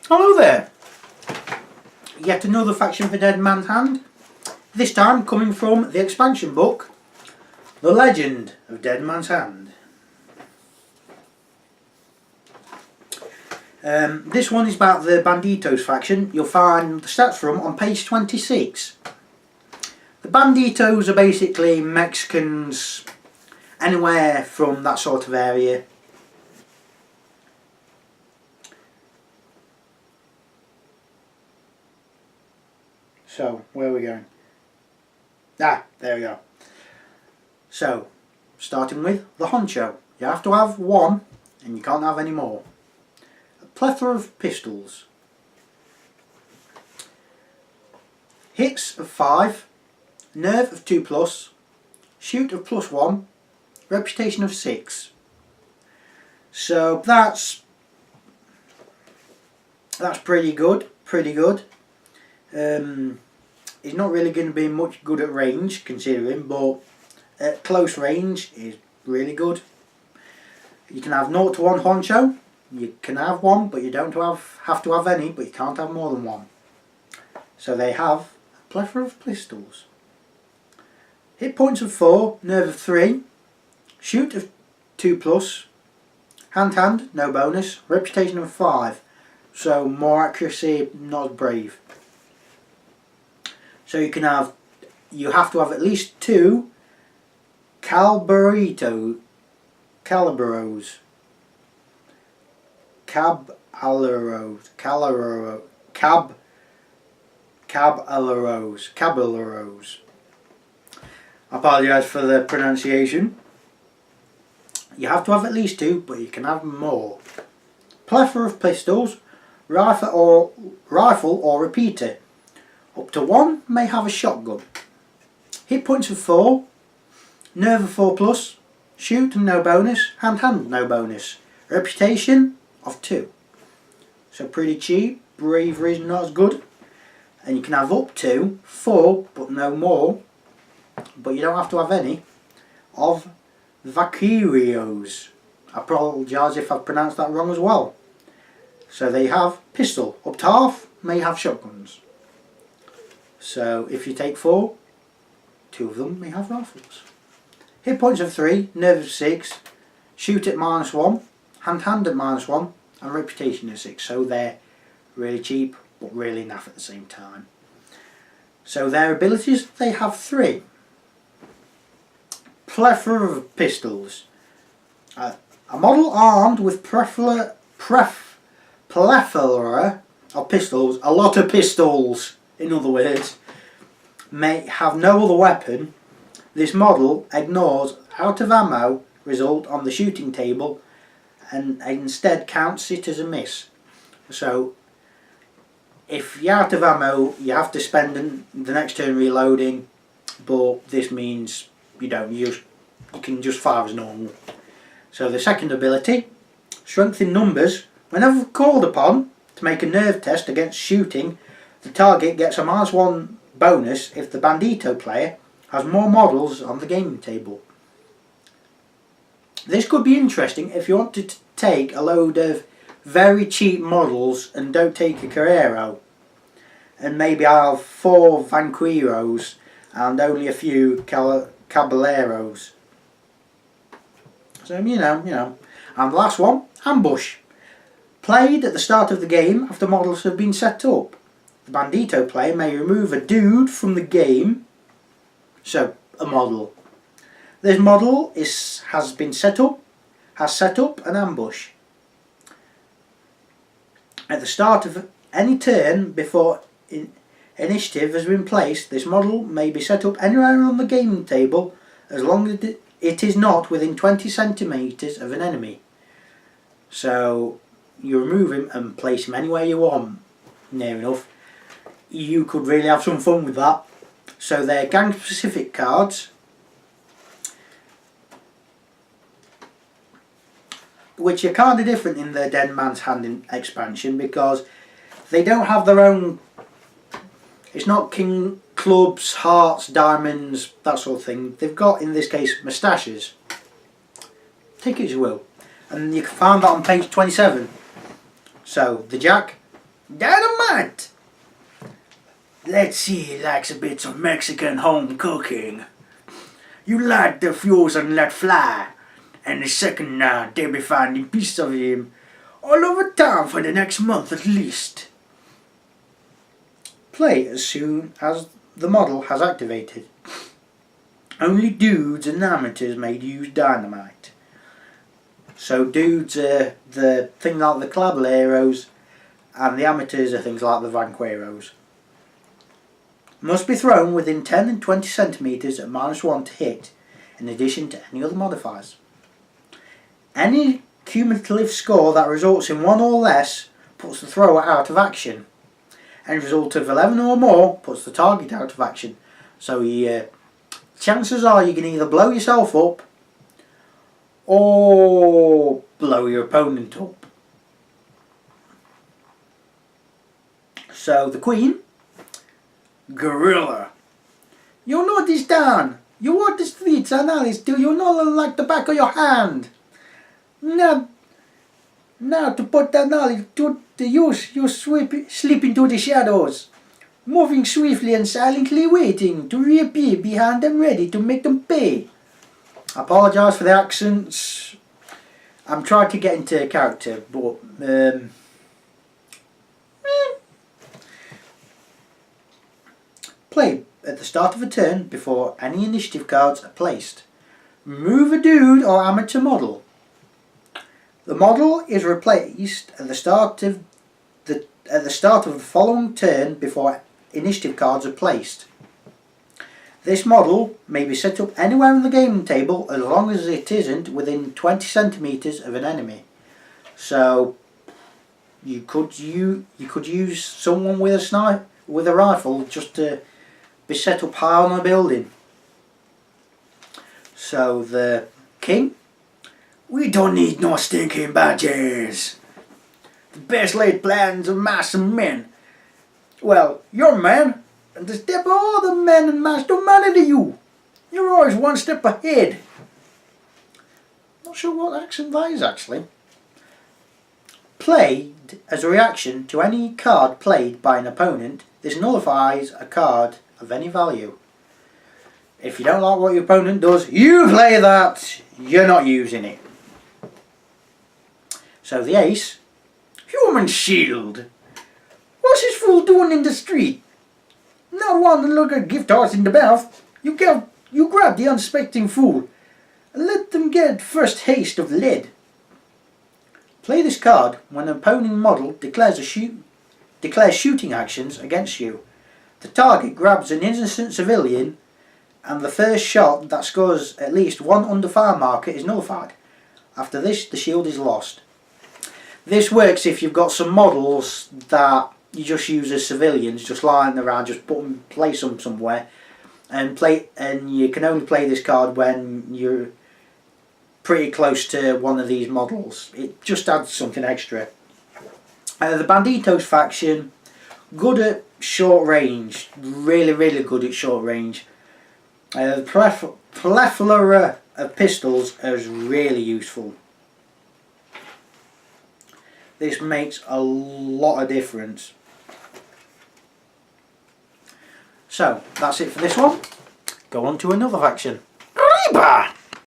Hello there! Yet another faction for Dead Man's Hand. This time coming from the expansion book, The Legend of Dead Man's Hand. This one is about the Banditos faction. You'll find the stats from on page 26. The Banditos are basically Mexicans anywhere from that sort of area. So, where are we going? There we go. So, starting with the honcho. You have to have one, and you can't have any more. A plethora of pistols. Hits of 5, nerve of 2+, shoot of +1, reputation of 6. So that's pretty good. He's not really going to be much good at range, considering, but at close range is really good. You can have 0 to 1 honcho. You can have one, but you don't have to have any, but you can't have more than one. So they have a plethora of pistols. Hit points of 4, nerve of 3, shoot of 2+, hand, no bonus, reputation of 5. So more accuracy, not as brave. So you have to have at least 2 caballeros. I apologise for the pronunciation. You have to have at least 2, but you can have more. Plethora of pistols, rifle or repeater. Up to 1 may have a shotgun. Hit points of 4, nerve of 4+, shoot and no bonus, hand no bonus, reputation of 2. So pretty cheap, bravery is not as good, and you can have up to 4 but no more, but you don't have to have any, of vaqueros. I apologise if I've pronounced that wrong as well. So they have pistol, up to half may have shotguns. So if you take 4, 2 of them may have rifles. Hit points of 3, nerve of 6, shoot at -1, hand at -1, and reputation of 6. So they're really cheap but really naff at the same time. So their abilities, they have 3. Plethora of pistols. A model armed with plethora of pistols, a lot of pistols, in other words, may have no other weapon. This model ignores out of ammo result on the shooting table and instead counts it as a miss. So if you're out of ammo, you have to spend the next turn reloading, but this means you can just fire as normal. So the second ability, strength in numbers. Whenever called upon to make a nerve test against shooting, the target gets a -1 bonus if the Bandito player has more models on the gaming table. This could be interesting if you wanted to take a load of very cheap models and don't take a Carrero, and maybe have 4 Vaqueros and only a few Caballeros. So you know. And the last one, ambush. Played at the start of the game after models have been set up. The Bandito player may remove a dude from the game, so a model. This model has set up an ambush. At the start of any turn before initiative has been placed, this model may be set up anywhere on the game table as long as it is not within 20 centimetres of an enemy. So you remove him and place him anywhere you want, near enough. You could really have some fun with that. So they're gang specific cards, which are kind of different in the Dead Man's Hand expansion because they don't have their own. It's not king clubs, hearts, diamonds, that sort of thing. They've got, in this case, moustaches. Take it as you will. And you can find that on page 27. So the jack, Dynamite! Let's see, he likes a bit of Mexican home cooking. You light the fuse and let fly, and the second now they'll be finding pieces of him all over town for the next month at least. Play as soon as the model has activated. Only dudes and amateurs may use dynamite. So dudes are the thing like the Caballeros, and the amateurs are things like the Vanqueros. Must be thrown within 10 and 20 centimetres at -1 to hit, in addition to any other modifiers. Any cumulative score that results in 1 or less puts the thrower out of action. Any result of 11 or more puts the target out of action. So chances are you can either blow yourself up or blow your opponent up. So the Queen, Gorilla. You know this town. You walk the streets and alleys till you know them like the back of your hand. Now to put that knowledge to the use, you slip into the shadows, moving swiftly and silently waiting to reappear behind them ready to make them pay. I apologise for the accents. I'm trying to get into character, but play at the start of a turn before any initiative cards are placed. Move a dude or amateur model. The model is replaced at the start of the following turn before initiative cards are placed. This model may be set up anywhere on the gaming table as long as it isn't within 20 centimetres of an enemy. So you could use someone with a rifle just to be set up high on a building. So the King. We don't need no stinking badges. The best laid plans of mice and men. Well, you're a man, and the step of all the men and mice don't matter to you. You're always one step ahead. Not sure what accent that is actually. Played as a reaction to any card played by an opponent, this nullifies a card of any value. If you don't like what your opponent does, you play that. You're not using it. So the Ace, Human Shield. What's this fool doing in the street? Not wanting to look at gift horse in the mouth. You grab the unsuspecting fool and let them get first taste of lead. Play this card when an opposing model declares shooting actions against you. The target grabs an innocent civilian, and the first shot that scores at least 1 under fire marker is nullified. After this, the shield is lost. This works if you've got some models that you just use as civilians, just lying around, just place them somewhere, and you can only play this card when you're pretty close to one of these models. It just adds something extra. The Banditos faction, good at short range, really good at short range. The plethora of pistols is really useful. This makes a lot of difference. So that's it for this one. Go on to another faction. Ariba!